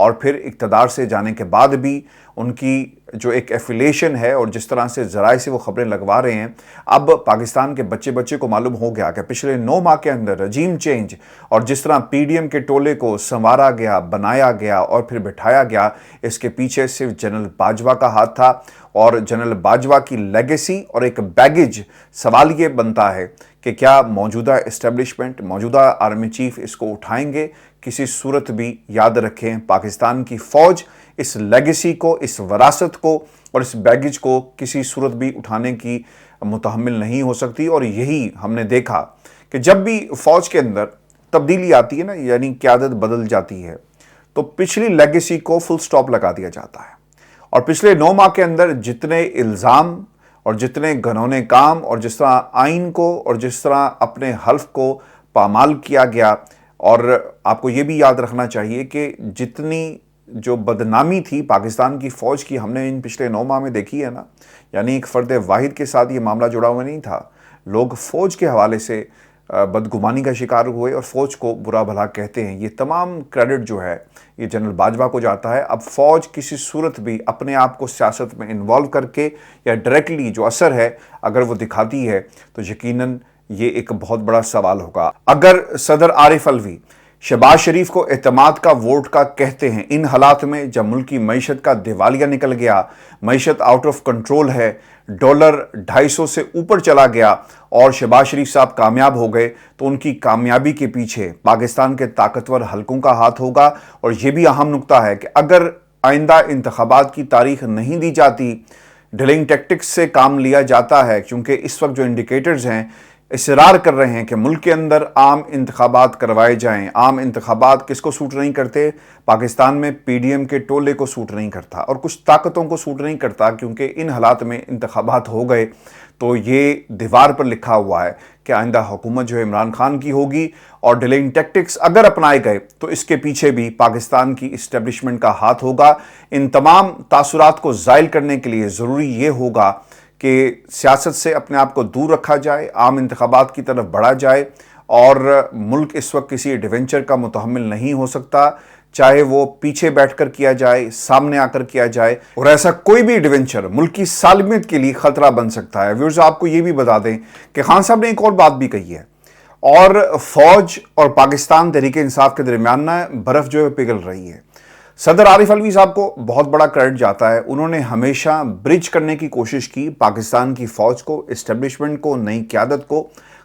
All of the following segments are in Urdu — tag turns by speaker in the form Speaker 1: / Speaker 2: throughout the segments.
Speaker 1: اور پھر اقتدار سے جانے کے بعد بھی ان کی جو ایک ایفیلیشن ہے اور جس طرح سے ذرائع سے وہ خبریں لگوا رہے ہیں، اب پاکستان کے بچے کو معلوم ہو گیا کہ پچھلے 9 ماہ کے اندر رجیم چینج اور جس طرح پی ڈی ایم کے ٹولے کو سنوارا گیا، بنایا گیا اور پھر بٹھایا گیا، اس کے پیچھے صرف جنرل باجوہ کا ہاتھ تھا۔ اور جنرل باجوہ کی لیگیسی اور ایک بیگیج، سوال یہ بنتا ہے کہ کیا موجودہ اسٹیبلشمنٹ، موجودہ آرمی چیف اس کو اٹھائیں گے؟ کسی صورت بھی یاد رکھیں، پاکستان کی فوج اس لیگیسی کو، اس وراثت کو اور اس بیگیج کو کسی صورت بھی اٹھانے کی متحمل نہیں ہو سکتی۔ اور یہی ہم نے دیکھا کہ جب بھی فوج کے اندر تبدیلی آتی ہے نا، یعنی قیادت بدل جاتی ہے، تو پچھلی لیگیسی کو فل سٹاپ لگا دیا جاتا ہے۔ اور پچھلے 9 ماہ کے اندر جتنے الزام اور جتنے گھنونے کام اور جس طرح آئین کو اور جس طرح اپنے حلف کو پامال کیا گیا، اور آپ کو یہ بھی یاد رکھنا چاہیے کہ جتنی جو بدنامی تھی پاکستان کی فوج کی، ہم نے ان پچھلے 9 ماہ میں دیکھی ہے نا، یعنی ایک فرد واحد کے ساتھ یہ معاملہ جڑا ہوا نہیں تھا، لوگ فوج کے حوالے سے بدگمانی کا شکار ہوئے اور فوج کو برا بھلا کہتے ہیں۔ یہ تمام کریڈٹ جو ہے یہ جنرل باجوہ کو جاتا ہے۔ اب فوج کسی صورت بھی اپنے آپ کو سیاست میں انوالو کر کے یا ڈائریکٹلی جو اثر ہے اگر وہ دکھاتی ہے تو یقیناً یہ ایک بہت بڑا سوال ہوگا۔ اگر صدر عارف الوی شہباز شریف کو اعتماد کا ووٹ کا کہتے ہیں، ان حالات میں جب ملک کی معیشت کا دیوالیہ نکل گیا، معیشت آؤٹ آف کنٹرول ہے، ڈالر 250 سے اوپر چلا گیا اور شہباز شریف صاحب کامیاب ہو گئے، تو ان کی کامیابی کے پیچھے پاکستان کے طاقتور حلقوں کا ہاتھ ہوگا۔ اور یہ بھی اہم نکتہ ہے کہ اگر آئندہ انتخابات کی تاریخ نہیں دی جاتی، ڈیلنگ ٹیکٹکس سے کام لیا جاتا ہے، کیونکہ اس وقت جو انڈیکیٹرز ہیں اصرار کر رہے ہیں کہ ملک کے اندر عام انتخابات کروائے جائیں۔ عام انتخابات کس کو سوٹ نہیں کرتے؟ پاکستان میں پی ڈی ایم کے ٹولے کو سوٹ نہیں کرتا اور کچھ طاقتوں کو سوٹ نہیں کرتا، کیونکہ ان حالات میں انتخابات ہو گئے تو یہ دیوار پر لکھا ہوا ہے کہ آئندہ حکومت جو ہے عمران خان کی ہوگی، اور ڈیلنگ ٹیکٹکس اگر اپنائے گئے تو اس کے پیچھے بھی پاکستان کی اسٹیبلشمنٹ کا ہاتھ ہوگا۔ ان تمام تاثرات کو زائل کرنے کے لیے ضروری یہ ہوگا کہ سیاست سے اپنے آپ کو دور رکھا جائے، عام انتخابات کی طرف بڑھا جائے، اور ملک اس وقت کسی ایڈونچر کا متحمل نہیں ہو سکتا، چاہے وہ پیچھے بیٹھ کر کیا جائے، سامنے آ کر کیا جائے، اور ایسا کوئی بھی ایڈونچر ملک کی سالمیت کے لیے خطرہ بن سکتا ہے۔ ویورز، آپ کو یہ بھی بتا دیں کہ خان صاحب نے ایک اور بات بھی کہی ہے، اور فوج اور پاکستان تحریک انصاف کے درمیان نا برف جو ہے پگھل رہی ہے۔ صدر عارف الوی صاحب کو بہت بڑا کریڈٹ جاتا ہے، انہوں نے ہمیشہ برج کرنے کی کوشش کی پاکستان کی فوج کو، اسٹیبلشمنٹ کو، نئی قیادت کو،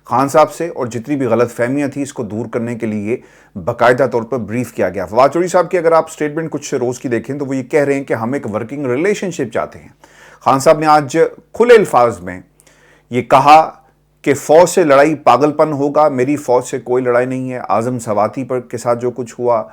Speaker 1: خان صاحب سے، اور جتنی بھی غلط فہمیاں تھی اس کو دور کرنے کے لیے باقاعدہ طور پر بریف کیا گیا۔ فواد چوہدری صاحب کی اگر آپ سٹیٹمنٹ کچھ روز کی دیکھیں تو وہ یہ کہہ رہے ہیں کہ ہم ایک ورکنگ ریلیشن شپ چاہتے ہیں۔ خان صاحب نے آج کھلے الفاظ میں یہ کہا کہ فوج سے لڑائی پاگل پن ہوگا، میری فوج سے کوئی لڑائی نہیں ہے۔ اعظم سواتی پر کے ساتھ جو کچھ ہوا،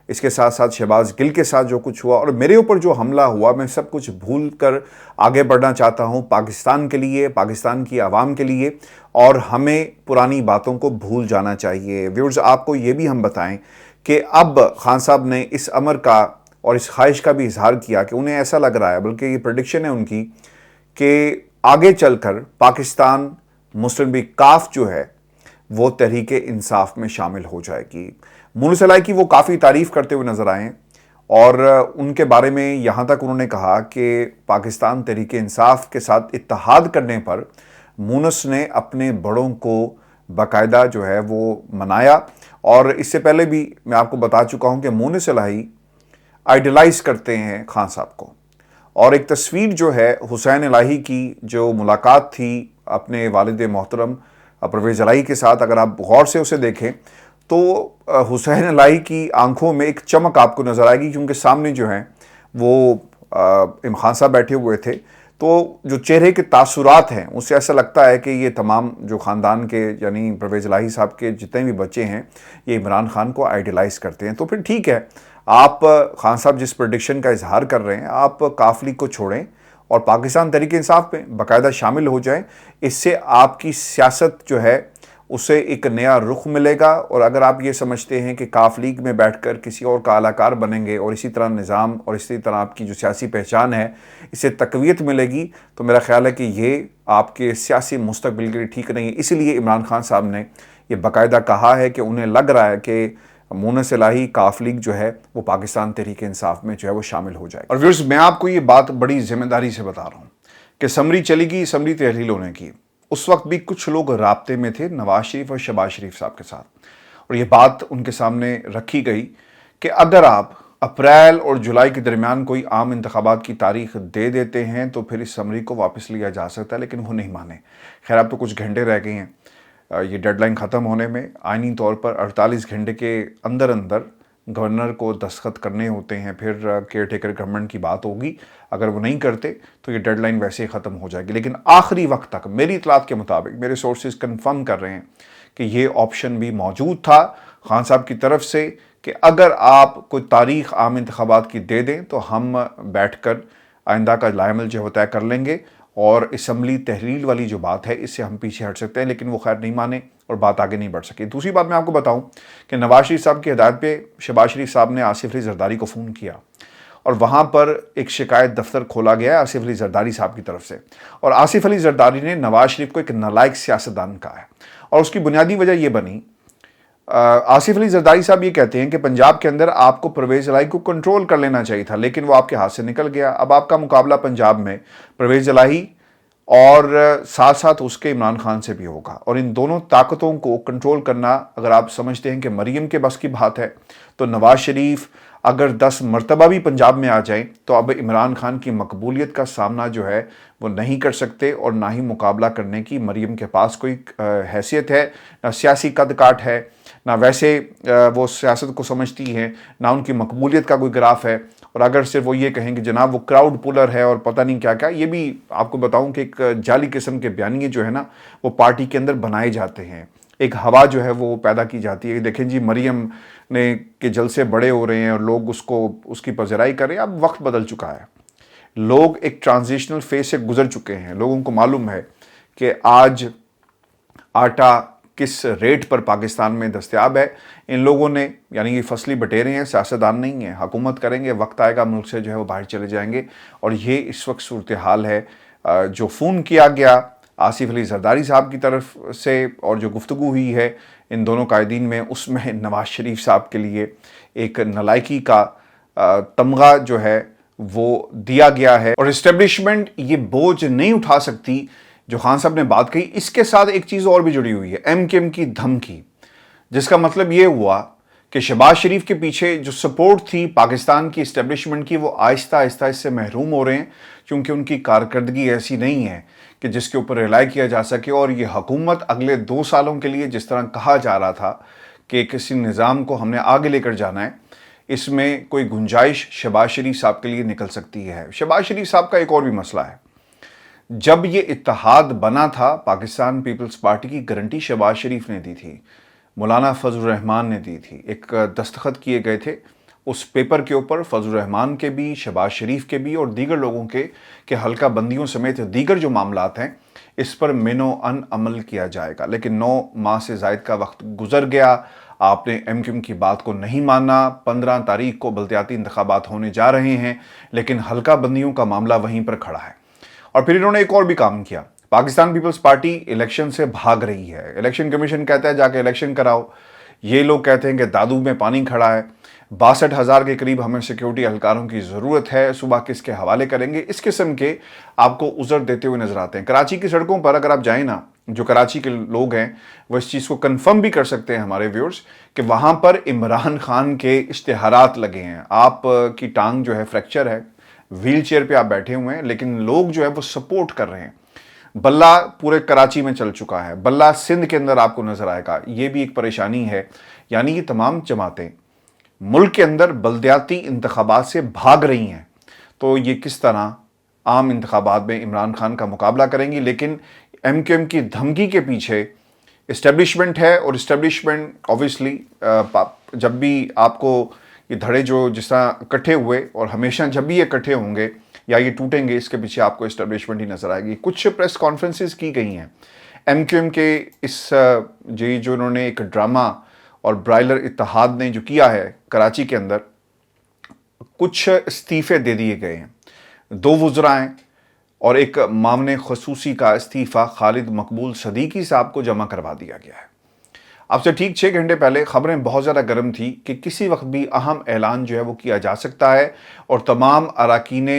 Speaker 1: اس کے ساتھ ساتھ شہباز گل کے ساتھ جو کچھ ہوا، اور میرے اوپر جو حملہ ہوا، میں سب کچھ بھول کر آگے بڑھنا چاہتا ہوں پاکستان کے لیے، پاکستان کی عوام کے لیے، اور ہمیں پرانی باتوں کو بھول جانا چاہیے۔ ویورز، آپ کو یہ بھی ہم بتائیں کہ اب خان صاحب نے اس امر کا اور اس خواہش کا بھی اظہار کیا کہ انہیں ایسا لگ رہا ہے، بلکہ یہ پریڈکشن ہے ان کی، کہ آگے چل کر پاکستان مسلم لیگ کاف جو ہے وہ تحریک انصاف میں شامل ہو جائے گی۔ مونس الہی کی وہ کافی تعریف کرتے ہوئے نظر آئے، اور ان کے بارے میں یہاں تک انہوں نے کہا کہ پاکستان تحریک انصاف کے ساتھ اتحاد کرنے پر مونس نے اپنے بڑوں کو باقاعدہ جو ہے وہ منایا۔ اور اس سے پہلے بھی میں آپ کو بتا چکا ہوں کہ مونس الہی آئیڈیلائز کرتے ہیں خان صاحب کو، اور ایک تصویر جو ہے حسین الہی کی جو ملاقات تھی اپنے والد محترم پرویز الہی کے ساتھ، اگر آپ غور سے اسے دیکھیں تو حسین الہی کی آنکھوں میں ایک چمک آپ کو نظر آئے گی، کیونکہ سامنے جو ہیں وہ امام خان صاحب بیٹھے ہوئے تھے، تو جو چہرے کے تاثرات ہیں اس سے ایسا لگتا ہے کہ یہ تمام جو خاندان کے، یعنی پرویز الہی صاحب کے جتنے بھی بچے ہیں، یہ عمران خان کو آئیڈیلائز کرتے ہیں۔ تو پھر ٹھیک ہے، آپ خان صاحب جس پریڈکشن کا اظہار کر رہے ہیں، آپ کاف لیگ کو چھوڑیں اور پاکستان تحریک انصاف میں باقاعدہ شامل ہو جائیں۔ اس سے آپ کی سیاست جو ہے اسے ایک نیا رخ ملے گا، اور اگر آپ یہ سمجھتے ہیں کہ کاف لیگ میں بیٹھ کر کسی اور کا اعلی کار بنیں گے اور اسی طرح نظام اور اسی طرح آپ کی جو سیاسی پہچان ہے اسے تقویت ملے گی، تو میرا خیال ہے کہ یہ آپ کے سیاسی مستقبل کے لیے ٹھیک نہیں ہے۔ اسی لیے عمران خان صاحب نے یہ باقاعدہ کہا ہے کہ انہیں لگ رہا ہے کہ مونس الہی کاف لیگ جو ہے وہ پاکستان تحریک انصاف میں جو ہے وہ شامل ہو جائے. اور ویورز میں آپ کو یہ بات بڑی ذمہ داری سے بتا رہا ہوں کہ اسمبلی چلے گی، اسمبلی تحلیل ہونے کی. اس وقت بھی کچھ لوگ رابطے میں تھے نواز شریف اور شہباز شریف صاحب کے ساتھ، اور یہ بات ان کے سامنے رکھی گئی کہ اگر آپ اپریل اور جولائی کے درمیان کوئی عام انتخابات کی تاریخ دے دیتے ہیں تو پھر اس اسمبلی کو واپس لیا جا سکتا ہے، لیکن وہ نہیں مانے. خیر اب تو کچھ گھنٹے رہ گئے ہیں یہ ڈیڈ لائن ختم ہونے میں. آئینی طور پر 48 گھنٹے کے اندر گورنر کو دستخط کرنے ہوتے ہیں، پھر کیئر ٹیکر گورنمنٹ کی بات ہوگی. اگر وہ نہیں کرتے تو یہ ڈیڈ لائن ویسے ہی ختم ہو جائے گی. لیکن آخری وقت تک میری اطلاعات کے مطابق میرے سورسز کنفرم کر رہے ہیں کہ یہ آپشن بھی موجود تھا خان صاحب کی طرف سے کہ اگر آپ کوئی تاریخ عام انتخابات کی دے دیں تو ہم بیٹھ کر آئندہ کا لائحہ جو طے کر لیں گے، اور اسمبلی تحلیل والی جو بات ہے اس سے ہم پیچھے ہٹ سکتے ہیں. لیکن وہ خیر نہیں مانے اور بات آگے نہیں بڑھ سکی. دوسری بات میں آپ کو بتاؤں کہ نواز شریف صاحب کی ہدایت پہ شہباز شریف صاحب نے آصف علی زرداری کو فون کیا، اور وہاں پر ایک شکایت دفتر کھولا گیا ہے آصف علی زرداری صاحب کی طرف سے. اور آصف علی زرداری نے نواز شریف کو ایک نالائق سیاستدان کہا ہے، اور اس کی بنیادی وجہ یہ بنی، آصف علی زرداری صاحب یہ کہتے ہیں کہ پنجاب کے اندر آپ کو پرویز الہی کو کنٹرول کر لینا چاہیے تھا، لیکن وہ آپ کے ہاتھ سے نکل گیا. اب آپ کا مقابلہ پنجاب میں پرویز الہی اور ساتھ ساتھ اس کے عمران خان سے بھی ہوگا، اور ان دونوں طاقتوں کو کنٹرول کرنا اگر آپ سمجھتے ہیں کہ مریم کے بس کی بات ہے تو نواز شریف اگر 10 مرتبہ بھی پنجاب میں آ جائیں تو اب عمران خان کی مقبولیت کا سامنا جو ہے وہ نہیں کر سکتے، اور نہ ہی مقابلہ کرنے کی مریم کے پاس کوئی حیثیت ہے، نہ سیاسی قد کاٹ ہے، نہ ویسے وہ سیاست کو سمجھتی ہیں، نہ ان کی مقبولیت کا کوئی گراف ہے. اور اگر صرف وہ یہ کہیں کہ جناب وہ کراؤڈ پولر ہے اور پتہ نہیں کیا کیا، یہ بھی آپ کو بتاؤں کہ ایک جعلی قسم کے بیانیے جو ہے نا وہ پارٹی کے اندر بنائے جاتے ہیں. ایک ہوا جو ہے وہ پیدا کی جاتی ہے. دیکھیں جی مریم نے کے جلسے بڑے ہو رہے ہیں اور لوگ اس کی پذیرائی کر رہے ہیں. اب وقت بدل چکا ہے، لوگ ایک ٹرانزیشنل فیز سے گزر چکے ہیں. لوگوں کو معلوم ہے کہ آج آٹا کس ریٹ پر پاکستان میں دستیاب ہے. ان لوگوں نے یعنی یہ فصلی بٹیرے ہیں، سیاستدان نہیں ہیں، حکومت کریں گے، وقت آئے گا ملک سے جو ہے وہ باہر چلے جائیں گے. اور یہ اس وقت صورتحال ہے. جو فون کیا گیا آصف علی زرداری صاحب کی طرف سے اور جو گفتگو ہوئی ہے ان دونوں قائدین میں، اس میں نواز شریف صاحب کے لیے ایک نالائکی کا تمغہ جو ہے وہ دیا گیا ہے. اور اسٹیبلشمنٹ یہ بوجھ نہیں اٹھا سکتی جو خان صاحب نے بات کہی. اس کے ساتھ ایک چیز اور بھی جڑی ہوئی ہے، ایم کیو ایم کی دھمکی، جس کا مطلب یہ ہوا کہ شہباز شریف کے پیچھے جو سپورٹ تھی پاکستان کی اسٹیبلشمنٹ کی وہ آہستہ آہستہ اس سے محروم ہو رہے ہیں، کیونکہ ان کی کارکردگی ایسی نہیں ہے کہ جس کے اوپر ریلائی کیا جا سکے. اور یہ حکومت اگلے 2 سالوں کے لیے جس طرح کہا جا رہا تھا کہ کسی نظام کو ہم نے آگے لے کر جانا ہے، اس میں کوئی گنجائش شہباز شریف صاحب کے لیے نکل سکتی ہے. شہباز شریف صاحب کا ایک اور بھی مسئلہ ہے. جب یہ اتحاد بنا تھا پاکستان پیپلز پارٹی کی گارنٹی شہباز شریف نے دی تھی، مولانا فضل الرحمان نے دی تھی، ایک دستخط کیے گئے تھے اس پیپر کے اوپر، فضل الرحمان کے بھی، شہباز شریف کے بھی اور دیگر لوگوں کے، کہ حلقہ بندیوں سمیت دیگر جو معاملات ہیں اس پر مینو ان عمل کیا جائے گا. لیکن 9 ماہ سے زائد کا وقت گزر گیا، آپ نے ایم کیو ایم کی بات کو نہیں مانا. 15 تاریخ کو بلدیاتی انتخابات ہونے جا رہے ہیں، لیکن حلقہ بندیوں کا معاملہ وہیں پر کھڑا ہے. اور پھر انہوں نے ایک اور بھی کام کیا. پاکستان پیپلز پارٹی الیکشن سے بھاگ رہی ہے. الیکشن کمیشن کہتا ہے جا کے الیکشن کراؤ. یہ لوگ کہتے ہیں کہ دادو میں پانی کھڑا ہے. 62,000 کے قریب ہمیں سیکیورٹی اہلکاروں کی ضرورت ہے. صبح کس کے حوالے کریں گے؟ اس قسم کے آپ کو عذر دیتے ہوئے نظر آتے ہیں. کراچی کی سڑکوں پر اگر آپ جائیں نا، جو کراچی کے لوگ ہیں وہ اس چیز کو کنفرم بھی کر سکتے ہیں ہمارے ویورز، کہ وہاں پر عمران خان کے اشتہارات لگے ہیں. آپ کی ٹانگ جو ہے فریکچر ہے، ویل چیئر پہ آپ بیٹھے ہوئے ہیں، لیکن لوگ جو ہے وہ سپورٹ کر رہے ہیں. بلہ پورے کراچی میں چل چکا ہے، بلہ سندھ کے اندر آپ کو نظر آئے گا. یہ بھی ایک پریشانی ہے. یعنی یہ تمام جماعتیں ملک کے اندر بلدیاتی انتخابات سے بھاگ رہی ہیں. تو یہ کس طرح عام انتخابات میں عمران خان کا مقابلہ کریں گی؟ لیکن ایم کیو ایم کی دھمکی کے پیچھے اسٹیبلشمنٹ ہے. اور اسٹیبلشمنٹ اوبویسلی جب بھی آپ کو یہ دھڑے جو جس طرح اکٹھے ہوئے، اور ہمیشہ جب بھی یہ اکٹھے ہوں گے یا یہ ٹوٹیں گے، اس کے پیچھے آپ کو اسٹیبلشمنٹ ہی نظر آئے گی. کچھ پریس کانفرنسز کی گئی ہیں ایم کیو ایم کے اس جو انہوں نے ایک ڈرامہ اور برائلر اتحاد نے جو کیا ہے کراچی کے اندر، کچھ استعفے دے دیے گئے ہیں. 2 وزراء ہیں اور ایک معاون خصوصی کا استعفیٰ خالد مقبول صدیقی صاحب کو جمع کروا دیا گیا ہے. اب سے ٹھیک 6 گھنٹے پہلے خبریں بہت زیادہ گرم تھی کہ کسی وقت بھی اہم اعلان جو ہے وہ کیا جا سکتا ہے اور تمام اراکین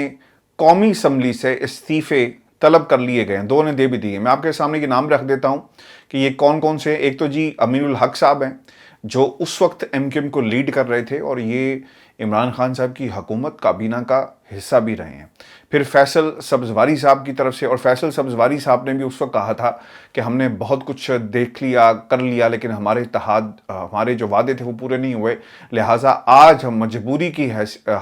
Speaker 1: قومی اسمبلی سے استعفے طلب کر لیے گئے ہیں، 2 نے دے بھی دیے۔ میں آپ کے سامنے کے نام رکھ دیتا ہوں کہ یہ کون کون سے ہیں۔ ایک تو جی امین الحق صاحب ہیں جو اس وقت ایم کیو ایم کو لیڈ کر رہے تھے اور یہ عمران خان صاحب کی حکومت کابینہ کا حصہ بھی رہے ہیں۔ پھر فیصل سبزواری صاحب کی طرف سے، اور فیصل سبزواری صاحب نے بھی اس وقت کہا تھا کہ ہم نے بہت کچھ دیکھ لیا، کر لیا، لیکن ہمارے جو وعدے تھے وہ پورے نہیں ہوئے، لہٰذا آج ہم مجبوری کی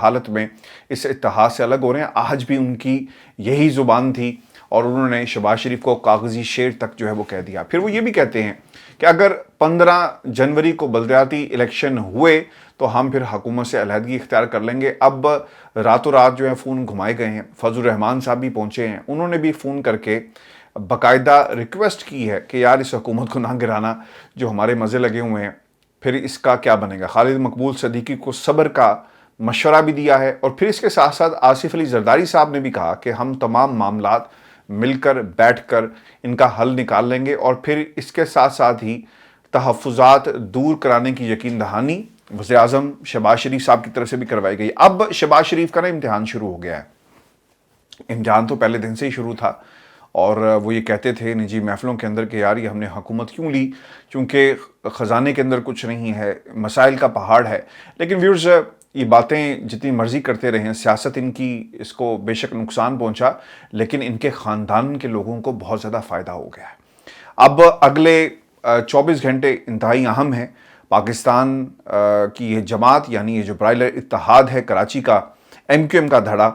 Speaker 1: حالت میں اس اتحاد سے الگ ہو رہے ہیں۔ آج بھی ان کی یہی زبان تھی اور انہوں نے شہباز شریف کو کاغذی شیر تک جو ہے وہ کہہ دیا۔ پھر وہ یہ بھی کہتے ہیں کہ اگر 15 جنوری کو بلدیاتی الیکشن ہوئے تو ہم پھر حکومت سے علیحدگی اختیار کر لیں گے۔ اب راتوں رات جو ہے فون گھمائے گئے ہیں، فضل الرحمان صاحب بھی پہنچے ہیں، انہوں نے بھی فون کر کے باقاعدہ ریکویسٹ کی ہے کہ یار اس حکومت کو نہ گرانا، جو ہمارے مزے لگے ہوئے ہیں، پھر اس کا کیا بنے گا۔ خالد مقبول صدیقی کو صبر کا مشورہ بھی دیا ہے، اور پھر اس کے ساتھ ساتھ آصف علی زرداری صاحب نے بھی کہا کہ ہم تمام معاملات مل کر بیٹھ کر ان کا حل نکال لیں گے، اور پھر اس کے ساتھ ساتھ ہی تحفظات دور کرانے کی یقین دہانی وزیر اعظم شہباز شریف صاحب کی طرف سے بھی کروائی گئی۔ اب شہباز شریف کا امتحان شروع ہو گیا ہے۔ امتحان تو پہلے دن سے ہی شروع تھا، اور وہ یہ کہتے تھے نجی محفلوں کے اندر کہ یار یہ ہم نے حکومت کیوں لی، چونکہ خزانے کے اندر کچھ نہیں ہے، مسائل کا پہاڑ ہے۔ لیکن ویورز، یہ باتیں جتنی مرضی کرتے رہیں، سیاست ان کی اس کو بے شک نقصان پہنچا، لیکن ان کے خاندان کے لوگوں کو بہت زیادہ فائدہ ہو گیا ہے۔ اب اگلے 24 گھنٹے انتہائی اہم ہیں۔ پاکستان کی یہ جماعت، یعنی یہ جو برائلر اتحاد ہے کراچی کا، ایم کیو ایم کا دھڑا،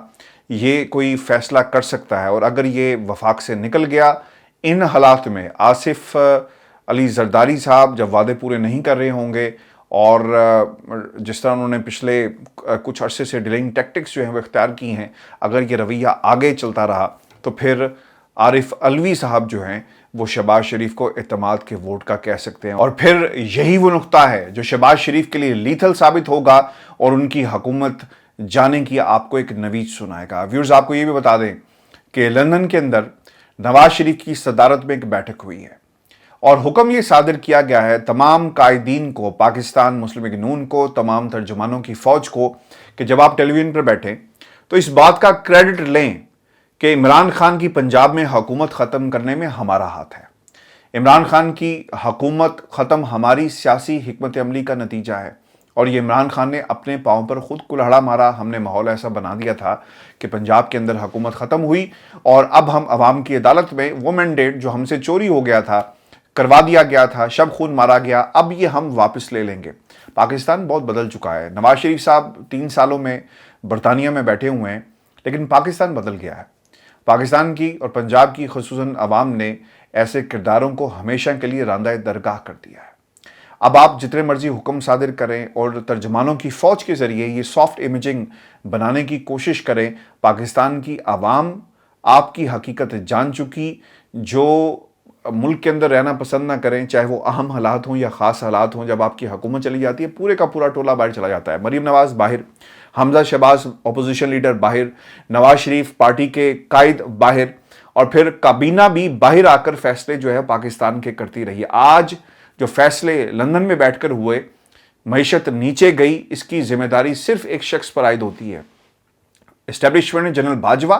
Speaker 1: یہ کوئی فیصلہ کر سکتا ہے، اور اگر یہ وفاق سے نکل گیا ان حالات میں، آصف علی زرداری صاحب جب وعدے پورے نہیں کر رہے ہوں گے، اور جس طرح انہوں نے پچھلے کچھ عرصے سے ڈیلنگ ٹیکٹکس جو ہیں وہ اختیار کی ہیں، اگر یہ رویہ آگے چلتا رہا تو پھر عارف علوی صاحب جو ہیں وہ شہباز شریف کو اعتماد کے ووٹ کا کہہ سکتے ہیں، اور پھر یہی وہ نقطہ ہے جو شہباز شریف کے لیے لیتھل ثابت ہوگا اور ان کی حکومت جانے کی آپ کو ایک نوید سنائے گا۔ ویورز، آپ کو یہ بھی بتا دیں کہ لندن کے اندر نواز شریف کی صدارت میں ایک بیٹھک ہوئی ہے، اور حکم یہ صادر کیا گیا ہے تمام قائدین کو، پاکستان مسلم لیگ نون کو، تمام ترجمانوں کی فوج کو، کہ جب آپ ٹیلی ویژن پر بیٹھیں تو اس بات کا کریڈٹ لیں کہ عمران خان کی پنجاب میں حکومت ختم کرنے میں ہمارا ہاتھ ہے۔ عمران خان کی حکومت ختم ہماری سیاسی حکمت عملی کا نتیجہ ہے، اور یہ عمران خان نے اپنے پاؤں پر خود کلہڑا مارا۔ ہم نے ماحول ایسا بنا دیا تھا کہ پنجاب کے اندر حکومت ختم ہوئی، اور اب ہم عوام کی عدالت میں وہ مینڈیٹ جو ہم سے چوری ہو گیا تھا، کروا دیا گیا تھا، شب خون مارا گیا، اب یہ ہم واپس لے لیں گے۔ پاکستان بہت بدل چکا ہے۔ نواز شریف صاحب 3 سالوں میں برطانیہ میں بیٹھے ہوئے ہیں، لیکن پاکستان بدل گیا ہے۔ پاکستان کی اور پنجاب کی خصوصاً عوام نے ایسے کرداروں کو ہمیشہ کے لیے راندہ درگاہ کر دیا ہے۔ اب آپ جتنے مرضی حکم صادر کریں اور ترجمانوں کی فوج کے ذریعے یہ سافٹ امیجنگ بنانے کی کوشش کریں، پاکستان کی عوام آپ کی حقیقت جان چکی۔ جو ملک کے اندر رہنا پسند نہ کریں، چاہے وہ اہم حالات ہوں یا خاص حالات ہوں، جب آپ کی حکومت چلی جاتی ہے پورے کا پورا ٹولہ باہر چلا جاتا ہے۔ مریم نواز باہر، حمزہ شہباز اپوزیشن لیڈر باہر، نواز شریف پارٹی کے قائد باہر، اور پھر کابینہ بھی باہر آ کر فیصلے جو ہے پاکستان کے کرتی رہی ہے۔ آج جو فیصلے لندن میں بیٹھ کر ہوئے، معیشت نیچے گئی، اس کی ذمہ داری صرف ایک شخص پر عائد ہوتی ہے، اسٹیبلشمنٹ جنرل باجوہ،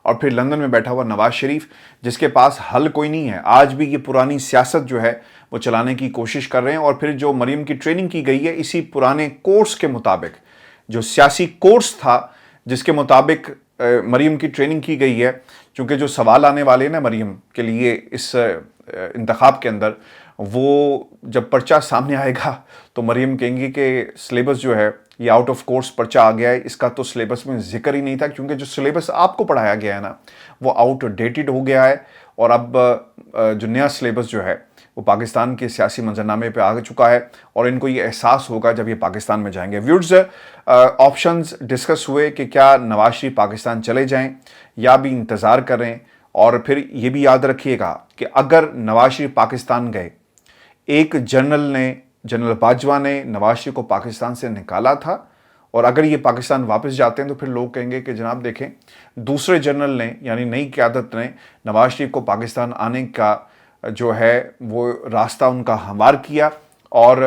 Speaker 1: اور پھر لندن میں بیٹھا ہوا نواز شریف، جس کے پاس حل کوئی نہیں ہے۔ آج بھی یہ پرانی سیاست جو ہے وہ چلانے کی کوشش کر رہے ہیں، اور پھر جو مریم کی ٹریننگ کی گئی ہے اسی پرانے کورس کے مطابق، جو سیاسی کورس تھا جس کے مطابق مریم کی ٹریننگ کی گئی ہے، چونکہ جو سوال آنے والے ہیں نا مریم کے لیے اس انتخاب کے اندر، وہ جب پرچہ سامنے آئے گا تو مریم کہیں گی کہ سلیبس جو ہے یہ آؤٹ آف کورس پرچہ آ گیا ہے، اس کا تو سلیبس میں ذکر ہی نہیں تھا، کیونکہ جو سلیبس آپ کو پڑھایا گیا ہے نا وہ آؤٹ ڈیٹڈ ہو گیا ہے، اور اب جو نیا سلیبس جو ہے وہ پاکستان کے سیاسی منظرنامے پہ آ چکا ہے، اور ان کو یہ احساس ہوگا جب یہ پاکستان میں جائیں گے۔ ویورز، آپشنز ڈسکس ہوئے کہ کیا نواز شریف پاکستان چلے جائیں یا بھی انتظار کریں، اور پھر یہ بھی یاد رکھیے گا کہ اگر نواز شریف پاکستان گئے، ایک جنرل باجوہ نے نواز شریف کو پاکستان سے نکالا تھا، اور اگر یہ پاکستان واپس جاتے ہیں تو پھر لوگ کہیں گے کہ جناب دیکھیں دوسرے جنرل نے، یعنی نئی قیادت نے نواز شریف کو پاکستان آنے کا جو ہے وہ راستہ ان کا ہموار کیا، اور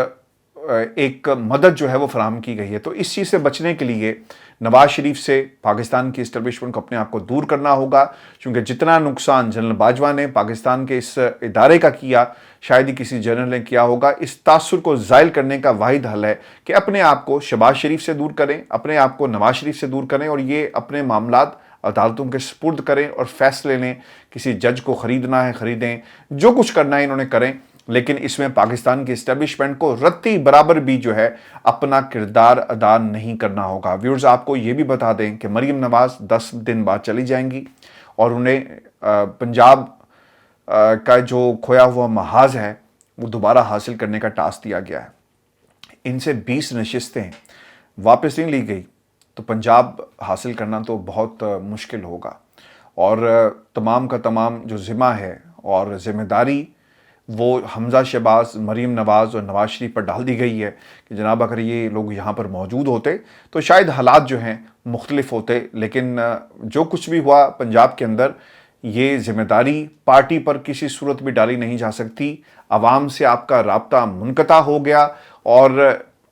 Speaker 1: ایک مدد جو ہے وہ فراہم کی گئی ہے. تو اس چیز سے بچنے کے لیے نواز شریف سے پاکستان کی اسٹیبلشمنٹ کو اپنے آپ کو دور کرنا ہوگا، کیونکہ جتنا نقصان جنرل باجوہ نے پاکستان کے اس ادارے کا کیا شاید ہی کسی جنرل نے کیا ہوگا. اس تاثر کو زائل کرنے کا واحد حل ہے کہ اپنے آپ کو شہباز شریف سے دور کریں، اپنے آپ کو نواز شریف سے دور کریں اور یہ اپنے معاملات عدالتوں کے سپرد کریں اور فیصلے لیں. کسی جج کو خریدنا ہے خریدیں، جو کچھ کرنا ہے انہوں نے کریں، لیکن اس میں پاکستان کی اسٹیبلشمنٹ کو رتی برابر بھی جو ہے اپنا کردار ادا نہیں کرنا ہوگا. ویورز، آپ کو یہ بھی بتا دیں کہ مریم نواز 10 دن بعد چلی جائیں گی اور انہیں پنجاب کا جو کھویا ہوا محاذ ہے وہ دوبارہ حاصل کرنے کا ٹاسک دیا گیا ہے. ان سے 20 نشستیں واپس نہیں لی گئی تو پنجاب حاصل کرنا تو بہت مشکل ہوگا، اور تمام کا تمام جو ذمہ ہے اور ذمہ داری وہ حمزہ شہباز، مریم نواز اور نواز شریف پر ڈال دی گئی ہے کہ جناب اگر یہ لوگ یہاں پر موجود ہوتے تو شاید حالات جو ہیں مختلف ہوتے. لیکن جو کچھ بھی ہوا پنجاب کے اندر، یہ ذمہ داری پارٹی پر کسی صورت بھی ڈالی نہیں جا سکتی. عوام سے آپ کا رابطہ منقطع ہو گیا، اور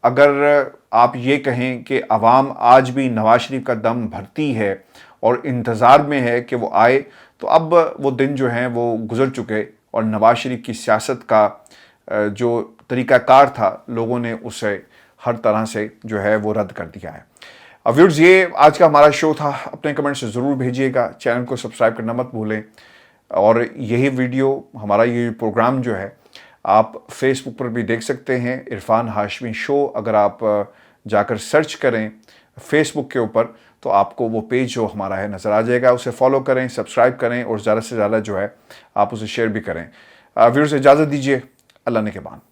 Speaker 1: اگر آپ یہ کہیں کہ عوام آج بھی نواز شریف کا دم بھرتی ہے اور انتظار میں ہے کہ وہ آئے، تو اب وہ دن جو ہیں وہ گزر چکے اور نواز شریف کی سیاست کا جو طریقہ کار تھا لوگوں نے اسے ہر طرح سے جو ہے وہ رد کر دیا ہے. ویورز، یہ آج کا ہمارا شو تھا. اپنے کمنٹ سے ضرور بھیجیے گا، چینل کو سبسکرائب کرنا مت بھولیں، اور یہی ویڈیو ہمارا یہ پروگرام جو ہے آپ فیس بک پر بھی دیکھ سکتے ہیں، عرفان ہاشمی شو. اگر آپ جا کر سرچ کریں فیس بک کے اوپر تو آپ کو وہ پیج جو ہمارا ہے نظر آ جائے گا. اسے فالو کریں، سبسکرائب کریں اور زیادہ سے زیادہ جو ہے آپ اسے شیئر بھی کریں. ویورز، اجازت دیجیے. اللہ نے کے بان.